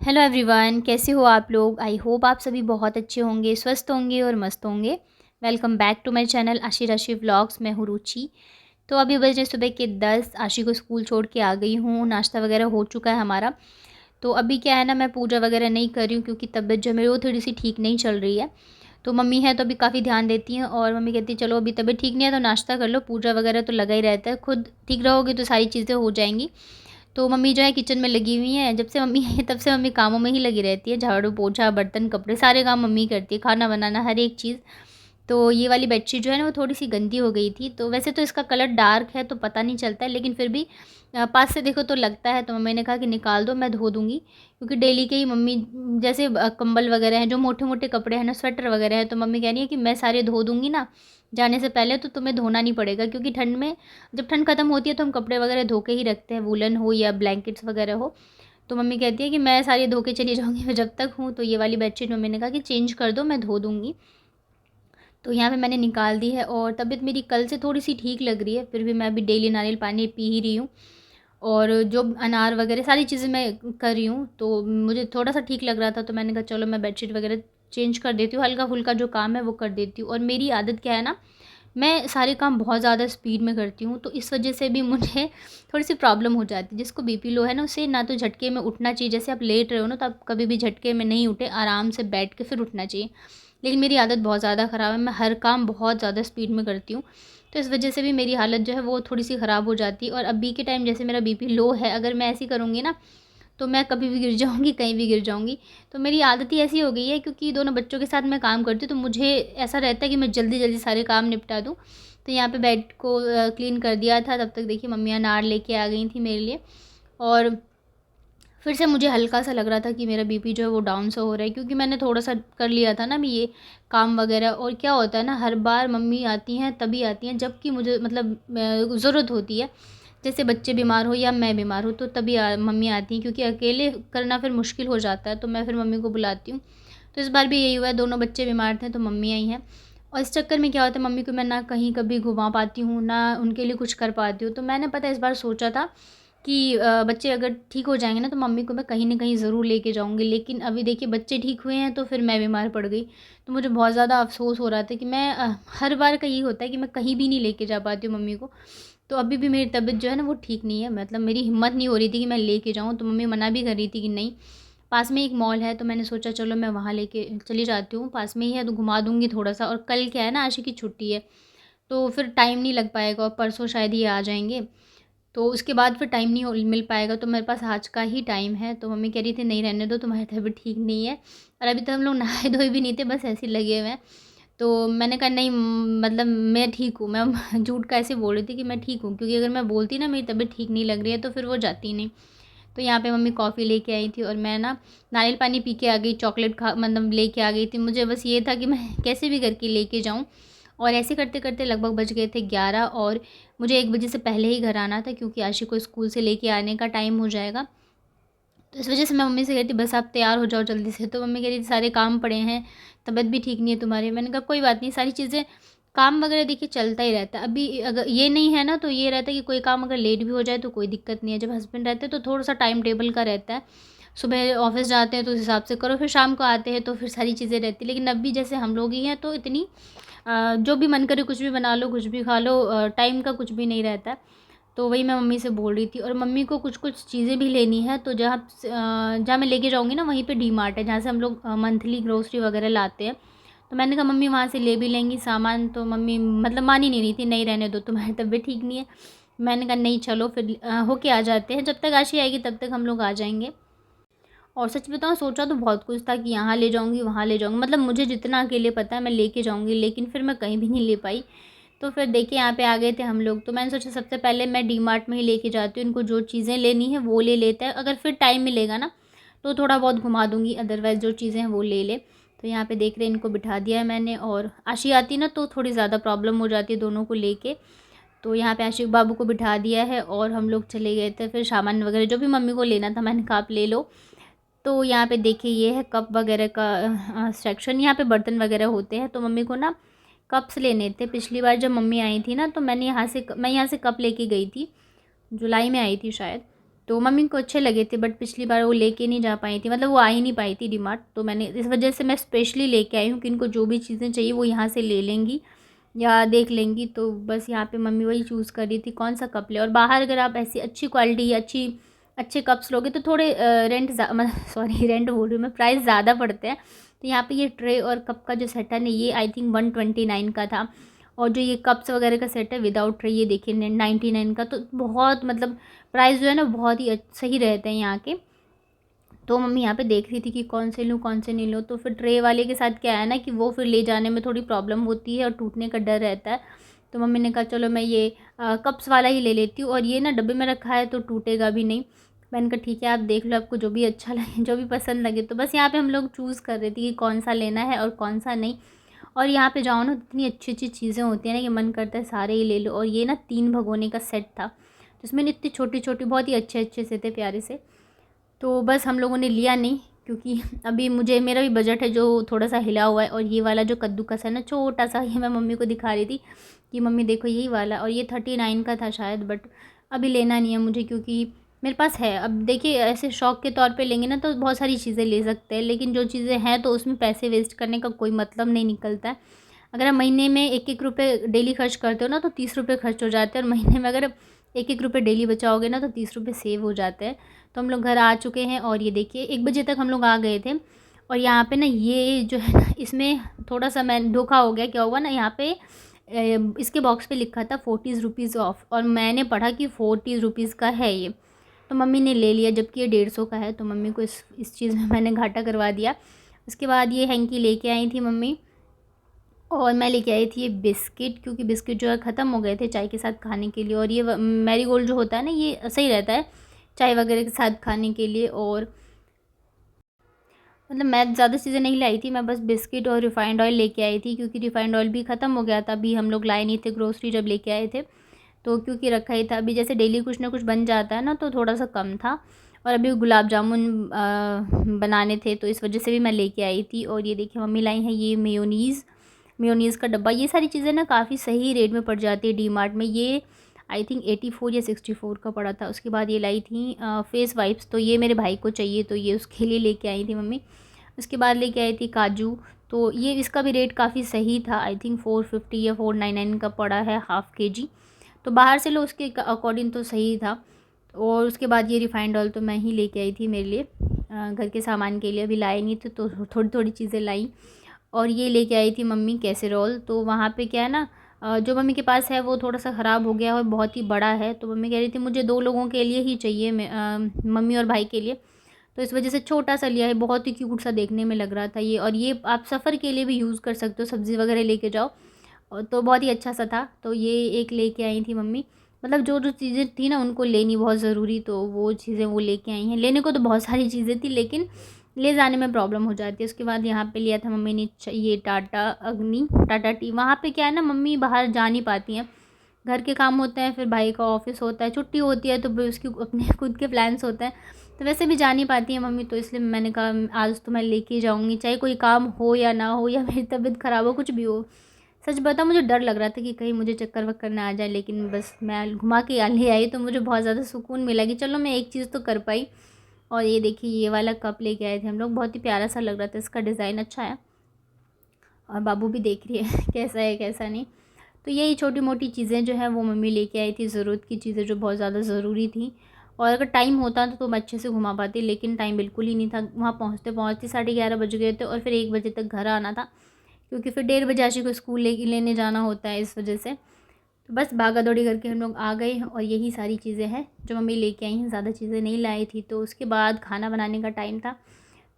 Hello everyone, कैसे हो आप लोग। आई होप आप सभी बहुत अच्छे होंगे, स्वस्थ होंगे और मस्त होंगे। Welcome back to my channel Ashi Rashi vlogs. मैं हूँ रुचि। तो अभी बजे सुबह के 10। आशी को स्कूल छोड़ के आ गई हूँ, नाश्ता वगैरह हो चुका है हमारा। तो अभी क्या है ना, मैं पूजा वगैरह नहीं कर रही हूँ क्योंकि तबीयत जो है मेरी वो थोड़ी सी ठीक नहीं चल रही है। तो मम्मी है तो अभी काफ़ी ध्यान देती हैं और मम्मी कहती है चलो अभी तबीयत ठीक नहीं है तो नाश्ता कर लो, पूजा वगैरह तो लगा ही रहता है, खुद ठीक रहोगे तो सारी चीज़ें हो जाएंगी। तो मम्मी जो है किचन में लगी हुई हैं, जब से मम्मी है तब से मम्मी कामों में ही लगी रहती है। झाड़ू पोछा बर्तन कपड़े सारे काम मम्मी करती है, खाना बनाना हर एक चीज़। तो ये वाली बेडशीट जो है ना वो थोड़ी सी गंदी हो गई थी, तो वैसे तो इसका कलर डार्क है तो पता नहीं चलता है, लेकिन फिर भी पास से देखो तो लगता है। तो मम्मी ने कहा कि निकाल दो, मैं धो दूँगी, क्योंकि डेली के ही मम्मी जैसे कंबल वगैरह हैं, जो मोटे मोटे कपड़े हैं ना, स्वेटर वगैरह है, तो मम्मी कह रही है कि मैं सारे धो दूँगी ना जाने से पहले, तो तुम्हें धोना नहीं पड़ेगा। क्योंकि ठंड में जब ठंड ख़त्म होती है तो हम कपड़े वगैरह धो के ही रखते हैं, वूलन हो या ब्लैंकेट्स वगैरह हो। तो मम्मी कहती है कि मैं सारी धो के चली जाऊँगी, मैं जब तक हूँ। तो ये वाली बेडशीट मम्मी ने कहा कि चेंज कर दो, मैं धो दूँगी। तो यहाँ पे मैंने निकाल दी है और तबीयत मेरी कल से थोड़ी सी ठीक लग रही है, फिर भी मैं अभी डेली नारियल पानी पी ही रही हूँ। और जो अनार वगैरह सारी चीज़ें मैं कर रही हूँ, तो मुझे थोड़ा सा ठीक लग रहा था, तो मैंने कहा चलो मैं बेडशीट वगैरह चेंज कर देती हूँ, हल्का फुल्का जो काम है वो कर देती हूँ। और मेरी आदत क्या है ना, मैं सारे काम बहुत ज़्यादा स्पीड में करती हूँ, तो इस वजह से भी मुझे थोड़ी सी प्रॉब्लम हो जाती है। जिसको बीपी लो है ना, उसे ना तो झटके में उठना चाहिए, जैसे आप लेट रहे हो ना तो आप कभी भी झटके में नहीं उठे, आराम से बैठ के फिर उठना चाहिए। लेकिन मेरी आदत बहुत ज़्यादा ख़राब है, मैं हर काम बहुत ज़्यादा स्पीड में करती हूँ, तो इस वजह से भी मेरी हालत जो है वो थोड़ी सी ख़राब हो जाती है। और अभी के टाइम जैसे मेरा बीपी लो है, अगर मैं ऐसी करूँगी ना तो मैं कभी भी गिर जाऊँगी, कहीं भी गिर जाऊँगी। तो मेरी आदत ही ऐसी हो गई है, क्योंकि दोनों बच्चों के साथ मैं काम करती हूँ, तो मुझे ऐसा रहता है कि मैं जल्दी-जल्दी सारे काम निपटा दूँ। तो यहाँ पे बेड को क्लीन कर दिया था, तब तक देखिए मम्मी अनार लेके आ गई थी मेरे लिए। और फिर से मुझे हल्का-सा लग रहा था कि मेरा बीपी जो है वो डाउन सा हो रहा है, क्योंकि मैंने थोड़ा-सा कर लिया था ना अभी ये काम वगैरह। और क्या होता है ना, हर बार मम्मी आती हैं तभी आती हैं जबकि मुझे मतलब ज़रूरत होती है। जैसे बच्चे बीमार हो या मैं बीमार हूँ तो तभी मम्मी आती हैं, क्योंकि अकेले करना फिर मुश्किल हो जाता है, तो मैं फिर मम्मी को बुलाती हूँ। तो इस बार भी यही हुआ है, दोनों बच्चे बीमार थे तो मम्मी आई हैं। और इस चक्कर में क्या होता है, मम्मी को मैं ना कहीं कभी घुमा पाती हूँ, ना उनके लिए कुछ कर पाती हूँ। तो मैंने पता है इस बार सोचा था कि बच्चे अगर ठीक हो जाएँगे ना तो मम्मी को मैं कहीं न कहीं ज़रूर लेके जाऊँगी। लेकिन अभी देखिए बच्चे ठीक हुए हैं तो फिर मैं बीमार पड़ गई। तो मुझे बहुत ज़्यादा अफ़सोस हो रहा था कि मैं हर बार का यही होता है कि मैं कहीं भी नहीं लेके जा पाती हूँ मम्मी को। तो अभी भी मेरी तबीयत जो है ना वो ठीक नहीं है, मतलब मेरी हिम्मत नहीं हो रही थी कि मैं लेके जाऊँ, तो मम्मी मना भी कर रही थी कि नहीं। पास में एक मॉल है तो मैंने सोचा चलो मैं वहाँ लेके चली जाती हूँ, पास में ही है तो घुमा दूँगी थोड़ा-सा। और कल क्या है ना, आशी की छुट्टी है, तो फिर टाइम नहीं लग पाएगा और परसों शायद ये आ जाएँगे। तो उसके बाद फिर टाइम नहीं हो मिल पाएगा, तो मेरे पास आज का ही टाइम है। तो मम्मी कह रही थी नहीं रहने दो, तुम्हारी तबीयत ठीक नहीं है। और अभी तो हम लोग नहाए धोए भी नहीं थे, बस ऐसे ही लगे हुए हैं। तो मैंने कहा नहीं, मतलब मैं ठीक हूँ। मैं झूठ का ऐसे बोल रही थी कि मैं ठीक हूँ, क्योंकि अगर मैं बोलती ना मेरी तबीयत ठीक नहीं लग रही है तो फिर वो जाती नहीं। तो यहाँ पे मम्मी कॉफ़ी लेके आई थी और मैं ना नारियल पानी पी के आ गई, चॉकलेट खा मतलब लेके आ गई थी। मुझे बस ये था कि मैं कैसे भी करके लेके जाऊँ। और ऐसे करते-करते लगभग बज गए थे 11 और मुझे 1 बजे से पहले ही घर आना था, क्योंकि आशी को स्कूल से लेके आने का टाइम हो जाएगा। तो इस वजह से मैं मम्मी से कह रही थी बस आप तैयार हो जाओ जल्दी से। तो मम्मी कह रही थी सारे काम पड़े हैं, तबीयत भी ठीक नहीं है तुम्हारी। मैंने कहा कोई बात नहीं, सारी चीज़ें काम वगैरह देखिए चलता ही रहता है। अभी अगर ये नहीं है ना तो ये रहता है कि कोई काम अगर लेट भी हो जाए तो कोई दिक्कत नहीं है। जब हस्बैंड रहते हैं तो थोड़ा-सा टाइम टेबल का रहता है। सुबह ऑफ़िस जाते हैं तो उस हिसाब से करो, फिर शाम को आते हैं तो फिर सारी चीज़ें रहती हैं। लेकिन अभी जैसे हम लोग ही हैं तो इतनी जो भी मन करे कुछ भी बना लो, कुछ भी खा लो, टाइम का कुछ भी नहीं रहता है। तो वही मैं मम्मी से बोल रही थी। और मम्मी को कुछ-कुछ चीज़ें भी लेनी है, तो जहाँ मैं लेके जाऊँगी ना वहीं पे डीमार्ट है, जहाँ से हम लोग मंथली ग्रोसरी वगैरह लाते हैं। तो मैंने कहा मम्मी वहाँ से ले भी लेंगी सामान, तो मम्मी मतलब मान ही नहीं रही थी, नहीं रहने दो तुम्हारी तबीयत ठीक नहीं है। मैंने कहा नहीं चलो फिर होके आ जाते हैं, जब तक आशी आएगी तब तक हम लोग आ जाएँगे। और सच बताऊँ सोचा तो बहुत कुछ था कि यहाँ ले जाऊँगी, वहाँ ले जाऊँगी, मतलब मुझे जितना अकेले पता है मैं लेके जाऊँगी, लेकिन फिर मैं कहीं भी नहीं ले पाई। तो फिर देखिए यहाँ पे आ गए थे हम लोग, तो मैंने सोचा सबसे पहले मैं डीमार्ट में ही लेके जाती हूँ, इनको जो चीज़ें लेनी है वो ले लेते हैं, अगर फिर टाइम मिलेगा ना तो थोड़ा बहुत घुमा दूँगी, अदरवाइज़ जो चीज़ें हैं वो ले ले। तो यहाँ पे देख रहे हैं इनको बिठा दिया है मैंने, और आशी आती ना तो थोड़ी ज़्यादा प्रॉब्लम हो जाती है दोनों को लेके। तो यहाँ पे आशिक बाबू को बिठा दिया है और हम लोग चले गए थे फिर सामान वगैरह जो भी मम्मी को लेना था, मैंने कहा आप ले लो। तो यहाँ पे देखिए ये है कप वगैरह का सेक्शन, यहाँ पे बर्तन वगैरह होते हैं। तो मम्मी को ना कप्स लेने थे, पिछली बार जब मम्मी आई थी ना तो मैं यहाँ से कप लेके गई थी, जुलाई में आई थी शायद। तो मम्मी को अच्छे लगे थे, बट पिछली बार वो लेके नहीं जा पाई थी, मतलब वो आ ही नहीं पाई थी डीमार्ट। तो मैंने इस वजह से मैं स्पेशली लेके आई हूँ कि इनको जो भी चीज़ें चाहिए वो यहाँ से ले लेंगी या देख लेंगी। तो बस यहाँ पे मम्मी वही चूज़ कर रही थी कौन सा कप ले। और बाहर अगर आप ऐसी अच्छी क्वालिटी या अच्छे कप्स लोगे तो थोड़े सॉरी रेंट बोल रही हूँ मैं, प्राइस ज़्यादा पड़ते हैं। तो यहाँ पे ये ट्रे और कप का जो सेट है ना, ये आई थिंक 129 का था। और जो ये कप्स वगैरह का सेट है विदाउट ट्रे, ये देखिए 99 का। तो बहुत मतलब प्राइस जो है ना बहुत ही सही रहते हैं यहाँ के। तो मम्मी यहाँ पे देख रही थी कि कौन से लूँ कौन से नहीं लूँ। तो फिर ट्रे वाले के साथ क्या है ना कि वो फिर ले जाने में थोड़ी प्रॉब्लम होती है और टूटने का डर रहता है। तो मम्मी ने कहा चलो मैं ये कप्स वाला ही ले लेती हूँ, और ये ना डब्बे में रखा है तो टूटेगा भी नहीं। मैंने कहा ठीक है आप देख लो, आपको जो भी अच्छा लगे जो भी पसंद लगे। तो बस यहाँ पे हम लोग चूज़ कर रहे थे कि कौन सा लेना है और कौन सा नहीं। और यहाँ पे जाओ ना इतनी अच्छी अच्छी चीज़ें होती हैं ना कि मन करता है सारे ही ले लो। और ये ना 3 भगोने का सेट था, जिसमें इतनी छोटी छोटी बहुत ही अच्छे अच्छे से थे, प्यारे से। तो बस हम लोगों ने लिया नहीं, क्योंकि अभी मेरा भी बजट है जो थोड़ा सा हिला हुआ है। और ये वाला जो कद्दूकस है ना छोटा सा, ये मैं मम्मी को दिखा रही थी कि मम्मी देखो यही वाला, और ये 39 का था शायद। बट अभी लेना नहीं है मुझे, क्योंकि मेरे पास है। अब देखिए ऐसे शौक़ के तौर पे लेंगे ना तो बहुत सारी चीज़ें ले सकते हैं, लेकिन जो चीज़ें हैं तो उसमें पैसे वेस्ट करने का कोई मतलब नहीं निकलता है। अगर आप महीने में 1-1 रुपये डेली खर्च करते हो ना तो 30 रुपये खर्च हो जाते हैं, और महीने में अगर 1-1 रुपये डेली बचाओगे ना तो 30 रुपये सेव हो जाते हैं। तो हम लोग घर आ चुके हैं, और ये देखिए 1 बजे तक हम लोग आ गए थे। और यहाँ पे ना ये जो है ना इसमें थोड़ा सा मैं धोखा हो गया। क्या हुआ ना, यहाँ पे इसके बॉक्स पे लिखा था 40 रुपीज़ ऑफ, और मैंने पढ़ा कि 40 रुपीज़ का है ये। तो मम्मी ने ले लिया, जबकि ये 150 का है। तो मम्मी को इस चीज़ में मैंने घाटा करवा दिया। उसके बाद ये हैंकी लेके आई थी मम्मी, और मैं लेके आई थी ये बिस्किट, क्योंकि बिस्किट जो है ख़त्म हो गए थे चाय के साथ खाने के लिए। और ये मैरीगोल्ड जो होता है ना ये सही रहता है चाय वगैरह के साथ खाने के लिए। और मतलब मैं ज़्यादा चीज़ें नहीं लाई थी, मैं बस बिस्किट और रिफ़ाइंड ऑयल लेके आई थी, क्योंकि रिफ़ाइंड ऑयल भी ख़त्म हो गया था। अभी हम लोग लाए नहीं थे ग्रोसरी जब लेके आए थे, तो क्योंकि रखा ही था। अभी जैसे डेली कुछ ना कुछ बन जाता है ना तो थोड़ा सा कम था। और अभी गुलाब जामुन बनाने थे, तो इस वजह से भी मैं लेके आई थी। और ये देखिए मम्मी लाई हैं ये मेयोनीज़ का डब्बा। ये सारी चीज़ें ना काफ़ी सही रेट में पड़ जाती है डी मार्ट में। ये आई थिंक 84 या 64 का पड़ा था। उसके बाद ये लाई थी फेस वाइप्स, तो ये मेरे भाई को चाहिए तो ये उसके लिए लेके आई थी मम्मी। उसके बाद लेके आई थी काजू, तो ये इसका भी रेट काफ़ी सही था। आई थिंक 450 या 499 का पड़ा है हाफ़ केजी। तो बाहर से लो उसके अकॉर्डिंग तो सही था। और उसके बाद ये रिफ़ाइंड ऑयल तो मैं ही लेके आई थी मेरे लिए, घर के सामान के लिए। अभी लाए नहीं थे तो थोड़ी थोड़ी चीज़ें लाई। और ये लेके आई थी मम्मी कैसेरोल। तो वहाँ पे क्या है ना, जो मम्मी के पास है वो थोड़ा सा ख़राब हो गया और बहुत ही बड़ा है। तो मम्मी कह रही थी मुझे 2 लोगों के लिए ही चाहिए, मम्मी और भाई के लिए। तो इस वजह से छोटा सा लिया है, बहुत ही क्यूट सा देखने में लग रहा था ये। और ये आप सफ़र के लिए भी यूज़ कर सकते हो, सब्ज़ी वगैरह लेके जाओ। और तो बहुत ही अच्छा सा था। तो ये एक लेके आई थी मम्मी, मतलब जो जो चीज़ें थी ना उनको लेनी बहुत ज़रूरी, तो वो चीज़ें वो लेके आई हैं। लेने को तो बहुत सारी चीज़ें थी, लेकिन ले जाने में प्रॉब्लम हो जाती है। उसके बाद यहाँ पे लिया था मम्मी ने ये टाटा टी। वहाँ पे क्या है ना, मम्मी बाहर जा नहीं पाती हैं, घर के काम होते हैं, फिर भाई का ऑफिस होता है, छुट्टी होती है तो फिर उसकी अपने खुद के प्लान्स होते हैं, तो वैसे भी जा नहीं पाती है मम्मी। तो इसलिए मैंने कहा आज तो मैं लेके जाऊँगी, चाहे कोई काम हो या ना हो, या मेरी तबीयत ख़राब हो, कुछ भी हो। सच बताऊँ मुझे डर लग रहा था कि कहीं मुझे चक्कर वक्कर ना आ जाए, लेकिन बस मैं घुमा के ले आई तो मुझे बहुत ज़्यादा सुकून मिला कि चलो मैं एक चीज़ तो कर पाई। और ये देखिए ये वाला कप लेके आए थे हम लोग, बहुत ही प्यारा सा लग रहा था, इसका डिज़ाइन अच्छा है। और बाबू भी देख रही है कैसा है कैसा नहीं। तो यही छोटी मोटी चीज़ें जो है वो मम्मी लेके आई थी, ज़रूरत की चीज़ें जो बहुत ज़्यादा ज़रूरी थी। और अगर टाइम होता तो मैं अच्छे से घुमा पाती, लेकिन टाइम बिल्कुल ही नहीं था। वहाँ पहुँचते पहुँचते 11:30 बज गए थे, और फिर 1 बजे तक घर आना था, क्योंकि फिर 1:30 बजे आशी को स्कूल लेने जाना होता है, इस वजह से। तो बस भागा दौड़ी करके हम लोग आ गए। और यही सारी चीज़ें हैं जो मम्मी लेके आई हैं, ज़्यादा चीज़ें नहीं लाई थी। तो उसके बाद खाना बनाने का टाइम था।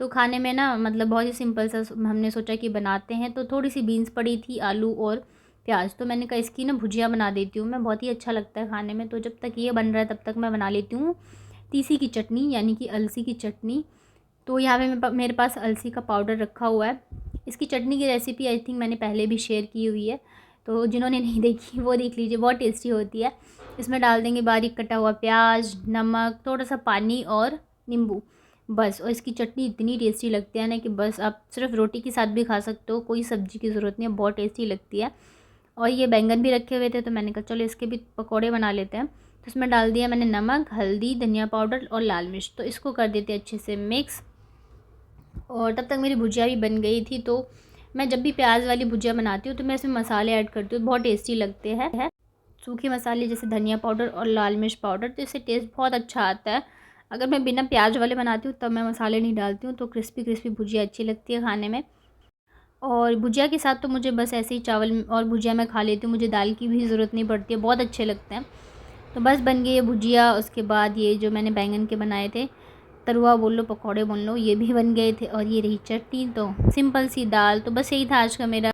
तो खाने में ना मतलब बहुत ही सिंपल सा हमने सोचा कि बनाते हैं। तो थोड़ी सी बीन्स पड़ी थी, आलू और प्याज, तो मैंने कहा इसकी ना भुजिया बना देती हूँ मैं, बहुत ही अच्छा लगता है खाने में। तो जब तक ये बन रहा है तब तक मैं बना लेती हूँ तीसी की चटनी, यानी कि अलसी की चटनी। तो यहाँ पे मेरे पास अलसी का पाउडर रखा हुआ है। इसकी चटनी की रेसिपी आई थिंक मैंने पहले भी शेयर की हुई है, तो जिन्होंने नहीं देखी वो देख लीजिए, बहुत टेस्टी होती है। इसमें डाल देंगे बारीक कटा हुआ प्याज, नमक, थोड़ा सा पानी और नींबू, बस। और इसकी चटनी इतनी टेस्टी लगती है ना कि बस आप सिर्फ रोटी के साथ भी खा सकते हो, कोई सब्ज़ी की ज़रूरत नहीं है, बहुत टेस्टी लगती है। और ये बैंगन भी रखे हुए थे, तो मैंने कहा चलो इसके भी पकौड़े बना लेते हैं। तो इसमें डाल दिया मैंने नमक, हल्दी, धनिया पाउडर और लाल मिर्च। तो इसको कर देते अच्छे से मिक्स। और तब तक मेरी भुजिया भी बन गई थी। तो मैं जब भी प्याज वाली भुजिया बनाती हूँ तो मैं इसमें मसाले ऐड करती हूँ, बहुत टेस्टी लगते हैं। सूखे मसाले जैसे धनिया पाउडर और लाल मिर्च पाउडर, तो इससे टेस्ट बहुत अच्छा आता है। अगर मैं बिना प्याज वाले बनाती हूँ तब मैं मसाले नहीं डालती हूँ, तो क्रिस्पी क्रिस्पी भुजिया अच्छी लगती है खाने में। और भुजिया के साथ तो मुझे बस ऐसे ही चावल और भुजिया मैं खा लेती हूँ, मुझे दाल की भी ज़रूरत नहीं पड़ती है, बहुत अच्छे लगते हैं। तो बस बन गई ये भुजिया। उसके बाद ये जो मैंने बैंगन के बनाए थे, तरुआ बोल लो, पकौड़े बोल लो, ये भी बन गए थे। और ये रही चटनी। तो सिंपल सी दाल। तो बस यही था आज का मेरा